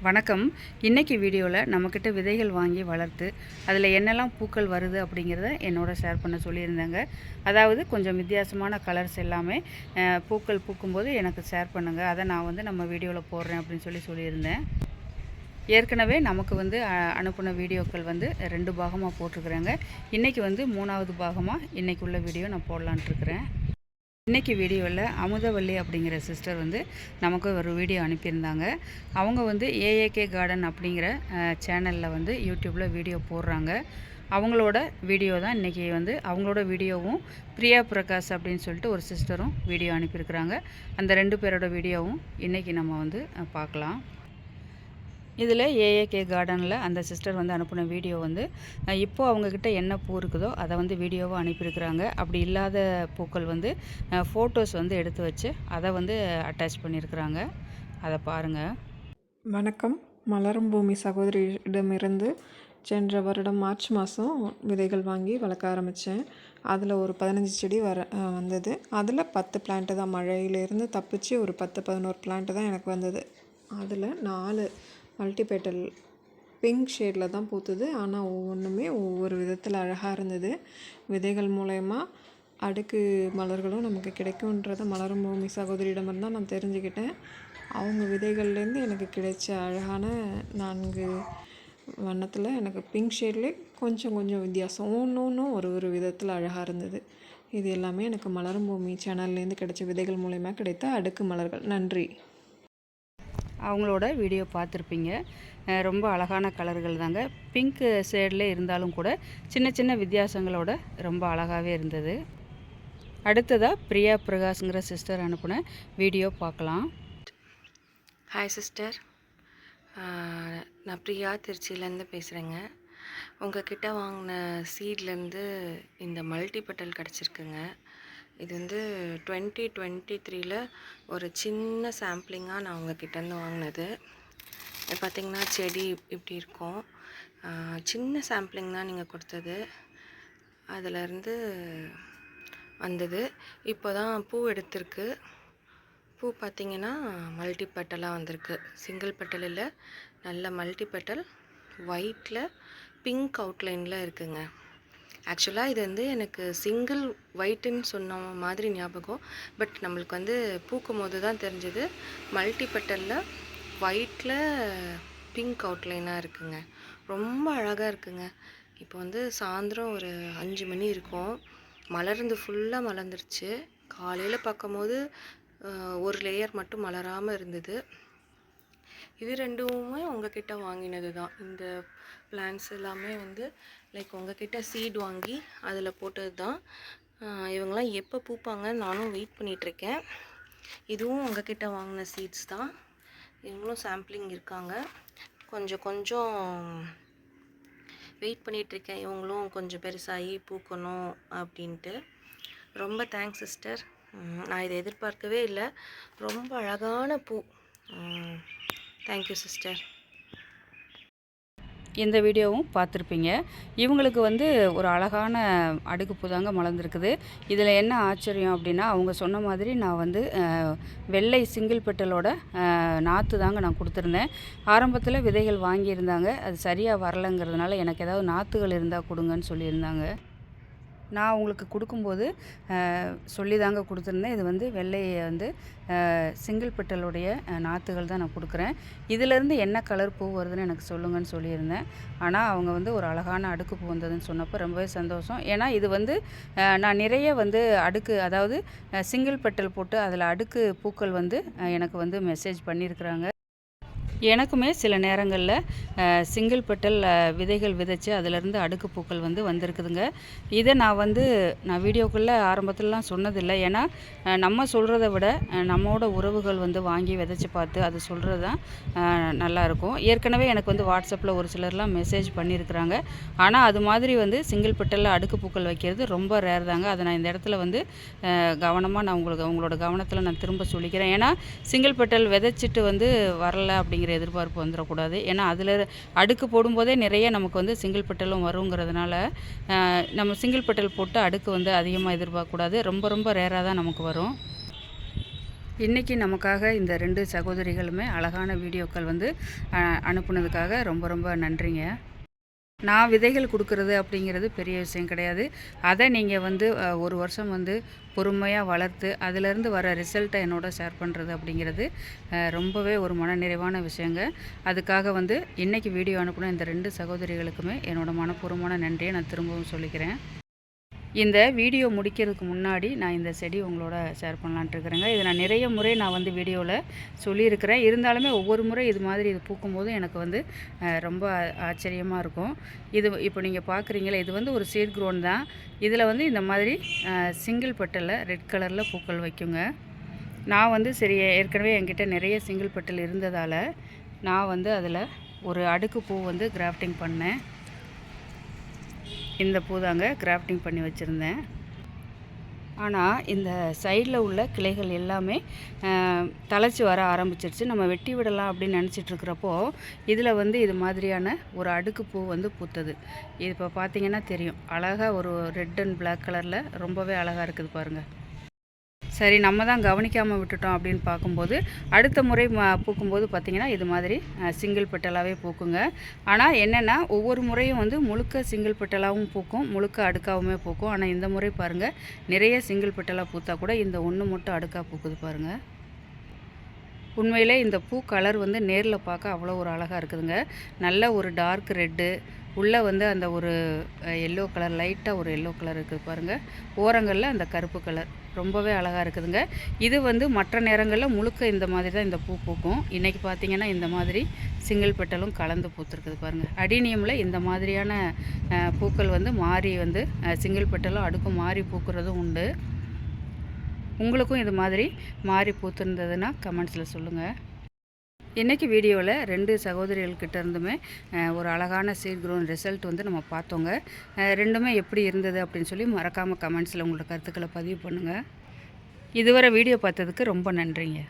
வணக்கம். இன்றைக்கி வீடியோவில் நம்மக்கிட்ட விதைகள் வாங்கி வளர்த்து அதில் என்னெல்லாம் பூக்கள் வருது அப்படிங்கிறத என்னோட ஷேர் பண்ண சொல்லியிருந்தேங்க. அதாவது கொஞ்சம் வித்தியாசமான கலர்ஸ் எல்லாமே பூக்கள் பூக்கும்போது எனக்கு ஷேர் பண்ணுங்கள், அதை நான் நம்ம வீடியோவில் போடுறேன் அப்படின்னு சொல்லியிருந்தேன். ஏற்கனவே நமக்கு அனுப்பின வீடியோக்கள் 2 பாகமாக போட்டிருக்கிறேங்க. இன்றைக்கி 3வது பாகமாக இன்றைக்கி உள்ள வீடியோ நான் போடலான்ட்ருக்கிறேன். இன்றைக்கி வீடியோவில் அமுதவள்ளி அப்படிங்கிற சிஸ்டர் நமக்கு ஒரு வீடியோ அனுப்பியிருந்தாங்க. அவங்க ஏஏகே கார்டன் அப்படிங்கிற சேனலில் யூடியூப்பில் வீடியோ போடுறாங்க. அவங்களோட வீடியோ தான் இன்றைக்கி அவங்களோட வீடியோவும் பிரியா பிரகாஷ் அப்படின்னு சொல்லிட்டு ஒரு சிஸ்டரும் வீடியோ அனுப்பியிருக்கிறாங்க. அந்த 2 பேரோட வீடியோவும் இன்றைக்கி நம்ம பார்க்கலாம். இதில் ஏஏகே கார்டனில் அந்த சிஸ்டர் அனுப்பின வீடியோ இப்போது அவங்கக்கிட்ட என்ன பூ இருக்குதோ அதை வீடியோவாக அனுப்பியிருக்கிறாங்க. அப்படி இல்லாத பூக்கள் ஃபோட்டோஸ் எடுத்து வச்சு அதை அட்டாச் பண்ணியிருக்கிறாங்க. அதை பாருங்கள். வணக்கம். மலரும் பூமி சகோதரியிடமிருந்து சென்ற வருடம் மார்ச் மாதம் விதைகள் வாங்கி வளர்க்க ஆரம்பித்தேன். அதில் ஒரு 15 செடி வந்தது. அதில் 10 பிளான்ட்டு தான், மழையிலேருந்து தப்பிச்சு ஒரு 10-11 பிளான்ட்டு தான் எனக்கு வந்தது. அதில் 4 மல்டிபெட்டல் பிங்க் ஷேடில் தான் பூத்துது. ஆனால் ஒவ்வொன்றுமே ஒவ்வொரு விதத்தில் அழகாக இருந்தது. விதைகள் மூலயமா அடுக்கு மலர்களும் நமக்கு கிடைக்கும்ன்றதை மலரும் பூமி சகோதரியிடமிருந்து தான் நான் தெரிஞ்சுக்கிட்டேன். அவங்க விதைகள்லேருந்து எனக்கு கிடைச்ச அழகான 4 வண்ணத்தில் எனக்கு பிங்க் ஷேட்லேயே கொஞ்சம் வித்தியாசம், ஒன்றும் ஒரு விதத்தில் அழகாக இருந்தது. இது எல்லாமே எனக்கு மலரும் பூமி சேனல்லேருந்து கிடைச்ச விதைகள் மூலயமா கிடைத்த அடுக்கு மலர்கள். நன்றி. அவங்களோட வீடியோ பார்த்துருப்பீங்க. ரொம்ப அழகான கலர்கள் தாங்க. பிங்க் ஷேடில் இருந்தாலும் கூட சின்ன வித்தியாசங்களோட ரொம்ப அழகாகவே இருந்தது. அடுத்ததாக பிரியா பிரகாஷ்ங்கிற சிஸ்டர் அனுப்பின வீடியோ பார்க்கலாம். ஹாய் சிஸ்டர், நான் பிரியா திருச்சியிலேருந்து பேசுகிறேங்க. உங்ககிட்ட வாங்கின சீட்லேருந்து இந்த மல்டிபெட்டல் கிடச்சிருக்குங்க. இது 2023ல் ஒரு சின்ன சாம்பிளிங்காக நான் உங்ககிட்டேருந்து வாங்கினது. பார்த்திங்கன்னா செடி இப்படி இருக்கும். சின்ன சாம்பிளிங் தான் நீங்கள் கொடுத்தது, அதிலேருந்து வந்தது. இப்போ தான் பூ எடுத்திருக்கு. பூ பார்த்திங்கன்னா மல்டிபெட்டலாக வந்திருக்கு. சிங்கிள் பெட்டல் இல்லை, நல்ல மல்டிபெட்டல் ஒயிட்டில் பிங்க் அவுட்லைனில் இருக்குங்க. ஆக்சுவலாக இது எனக்கு சிங்கிள் ஒயிட்டுன்னு சொன்ன மாதிரி ஞாபகம். பட் நம்மளுக்கு பூக்கும் போது தான் தெரிஞ்சது மல்டிபெட்டலில் ஒயிட்டில் பிங்க் அவுட்லைனாக இருக்குங்க. ரொம்ப அழகாக இருக்குங்க. இப்போ சாயந்தரம் ஒரு 5 மணி இருக்கும். மலர்ந்து ஃபுல்லாக மலர்ந்துருச்சு. காலையில் பார்க்கும்போது ஒரு லேயர் மட்டும் மலராமல் இருந்தது. இது 2மே உங்ககிட்ட வாங்கினது தான். இந்த பிளான்ஸ் எல்லாமே லைக் உங்ககிட்ட சீட் வாங்கி அதில் போட்டது தான். இவங்களாம் எப்போ பூப்பாங்கன்னு நானும் வெயிட் பண்ணிகிட்ருக்கேன். இதுவும் உங்ககிட்ட வாங்கின சீட்ஸ் தான். இவங்களும் சாம்பிளிங் இருக்காங்க. கொஞ்சம் வெயிட் பண்ணிகிட்ருக்கேன், இவங்களும் கொஞ்சம் பெருசாகி பூக்கணும் அப்படின்ட்டு. ரொம்ப தேங்க்ஸ் சிஸ்டர். நான் இதை எதிர்பார்க்கவே இல்லை. ரொம்ப அழகான பூ. Thank you sister. இந்த வீடியோவும் பார்த்துருப்பீங்க. இவங்களுக்கு ஒரு அழகான அடுக்கு பூதாங்க மலர்ந்துருக்குது. இதில் என்ன ஆச்சரியம் அப்படின்னா, அவங்க சொன்ன மாதிரி நான் வெள்ளை சிங்கிள் பெட்டலோட நாற்று தாங்க நான் கொடுத்துருந்தேன். ஆரம்பத்தில் விதைகள் வாங்கியிருந்தாங்க. அது சரியாக வரலைங்கிறதுனால எனக்கு ஏதாவது நாற்றுகள் இருந்தால் கொடுங்கன்னு சொல்லியிருந்தாங்க. நான் உங்களுக்கு கொடுக்கும்போது சொல்லி தாங்க கொடுத்துருந்தேன். இது வெள்ளையை சிங்கிள் பெட்டலுடைய நாற்றுகள் தான் நான் கொடுக்குறேன். இதிலேருந்து என்ன கலர் பூ வருதுன்னு எனக்கு சொல்லுங்கன்னு சொல்லியிருந்தேன். ஆனால் அவங்க ஒரு அழகான அடுக்கு பூ வந்ததுன்னு சொன்னப்போ ரொம்பவே சந்தோஷம். ஏன்னா இது நான் நிறைய அடுக்கு, அதாவது சிங்கிள் பெட்டல் போட்டு அதில் அடுக்கு பூக்கள் எனக்கு மெசேஜ் பண்ணியிருக்கிறாங்க. எனக்குமே சில நேரங்களில் சிங்கிள் பெட்டல் விதைகள் விதைச்சி அதிலேருந்து அடுக்கு பூக்கள் வந்திருக்குதுங்க. இதை நான் வீடியோக்குள்ளே ஆரம்பத்துலலாம் சொன்னதில்லை. ஏன்னா நம்ம சொல்கிறத விட நம்மளோட உறவுகள் வாங்கி விதைச்சி பார்த்து அது சொல்கிறது தான் நல்லாயிருக்கும். ஏற்கனவே எனக்கு வாட்ஸ்அப்பில் ஒரு சிலர்லாம் மெசேஜ் பண்ணியிருக்கிறாங்க. ஆனால் அது மாதிரி சிங்கிள் பெட்டலில் அடுக்கு பூக்கள் வைக்கிறது ரொம்ப ரேர் தாங்க. அதை நான் இந்த இடத்துல கவனமாக நான் உங்களோட கவனத்தில் நான் திரும்ப சொல்லிக்கிறேன். ஏன்னா சிங்கிள் பெட்டல் விதைச்சிட்டு வரலை அப்படிங்கிற எதிர்பார்ப்பு வந்துடக்கூடாது. ஏன்னா அதில் அடுக்கு போடும்போதே நிறைய நமக்கு சிங்கிள் பெட்டலும் வருங்கிறதுனால நம்ம சிங்கிள் பெட்டல் போட்டு அடுக்கு அதிகமாக எதிர்பார்க்கக்கூடாது. ரொம்ப ரேராக தான் நமக்கு வரும். இன்றைக்கி நமக்காக இந்த 2 சகோதரிகளுமே அழகான வீடியோக்கள் வந்து அனுப்புனதுக்காக ரொம்ப ரொம்ப நன்றிங்க. நான் விதைகள் கொடுக்குறது அப்படிங்கிறது பெரிய விஷயம் கிடையாது. அதை நீங்கள் வந்து 1 வருஷம் வந்து பொறுமையாக வளர்த்து அதிலேருந்து வர ரிசல்ட்டை என்னோட ஷேர் பண்ணுறது அப்படிங்கிறது ரொம்பவே ஒரு மனநிறைவான விஷயங்க. அதுக்காக வந்து இன்றைக்கி வீடியோ அனுப்புன இந்த 2 சகோதரிகளுக்குமே என்னோடய மனப்பூர்வமான நன்றியை நான் திரும்பவும் சொல்லிக்கிறேன். இந்த வீடியோ முடிக்கிறதுக்கு முன்னாடி நான் இந்த செடி உங்களோட ஷேர் பண்ணலான்ட்டு இருக்கிறேங்க. இதை நான் நிறைய முறை நான் வந்து வீடியோவில் சொல்லியிருக்கிறேன். இருந்தாலுமே ஒவ்வொரு முறை இது மாதிரி இது பூக்கும்போது எனக்கு வந்து ரொம்ப ஆச்சரியமாக இருக்கும். இது இப்போ நீங்கள் பார்க்குறீங்களே, இது வந்து ஒரு சீட் க்ரோன் தான். இதில் வந்து இந்த மாதிரி சிங்கிள் பெட்டலில் ரெட் கலரில் பூக்கள் வைக்குங்க. நான் வந்து சரி, ஏற்கனவே என்கிட்ட நிறைய சிங்கிள் பெட்டல் இருந்ததால் நான் வந்து அதில் ஒரு அடுக்கு பூ வந்து கிராஃப்டிங் பண்ணேன். இந்த பூ தாங்க கிராஃப்டிங் பண்ணி வச்சுருந்தேன். ஆனால் இந்த சைடில் உள்ள கிளைகள் எல்லாமே தழைச்சி வர ஆரம்பிச்சிருச்சு. நம்ம வெட்டி விடலாம் அப்படின்னு நினச்சிட்ருக்கிறப்போ இதில் வந்து இது மாதிரியான ஒரு அடுக்கு பூ வந்து பூத்தது. இது இப்போ பார்த்திங்கன்னா தெரியும், அழகாக ஒரு ரெட் அண்ட் பிளாக் கலரில் ரொம்பவே அழகாக இருக்குது பாருங்கள். சரி, நம்ம தான் கவனிக்காமல் விட்டுட்டோம் அப்படின்னு பார்க்கும்போது அடுத்த முறை பூக்கும்போது பார்த்திங்கன்னா இது மாதிரி சிங்கிள் பெட்டலாகவே பூக்குங்க. ஆனால் என்னென்னா ஒவ்வொரு முறையும் வந்து முழுக்க சிங்கிள் பெட்டலாகவும் பூக்கும், முழுக்க அடுக்காகவுமே பூக்கும். ஆனால் இந்த முறை பாருங்கள், நிறைய சிங்கிள் பெட்டலாக பூத்தா கூட இந்த ஒன்று மட்டும் அடுக்காக பூக்குது பாருங்கள். உண்மையிலே இந்த பூ கலர் வந்து நேரில் பார்க்க அவ்வளோ ஒரு அழகாக இருக்குதுங்க. நல்ல ஒரு டார்க் ரெட்டு, உள்ளே வந்து அந்த ஒரு எல்லோ கலர், லைட்டாக ஒரு எல்லோ கலர் இருக்குது பாருங்கள். ஓரங்களில் அந்த கருப்பு கலர் ரொம்பவே அழகாக இருக்குதுங்க. இது வந்து மற்ற நேரங்களில் முழுக்க இந்த மாதிரி தான் இந்த பூ பூக்கும். இன்றைக்கி பார்த்திங்கன்னா இந்த மாதிரி சிங்கிள் பெட்டலும் கலந்து பூத்துருக்குது பாருங்கள். அடினியமில் இந்த மாதிரியான பூக்கள் வந்து மாறி வந்து சிங்கிள் பெட்டலும் அடுக்கும் மாறி பூக்கிறதும் உண்டு. உங்களுக்கும் இது மாதிரி மாறி பூத்துருந்ததுன்னா கமெண்ட்ஸில் சொல்லுங்கள். இன்றைக்கி வீடியோவில் 2 சகோதரிகள்கிட்ட இருந்துமே ஒரு அழகான சீட் க்ரோன் ரிசல்ட் வந்து நம்ம பார்த்தோங்க. ரெண்டுமே எப்படி இருந்தது அப்படின்னு சொல்லி மறக்காமல் கமெண்ட்ஸில் உங்களோட கருத்துக்களை பதிவு பண்ணுங்கள். இதுவரை வீடியோ பார்த்ததுக்கு ரொம்ப நன்றிங்க.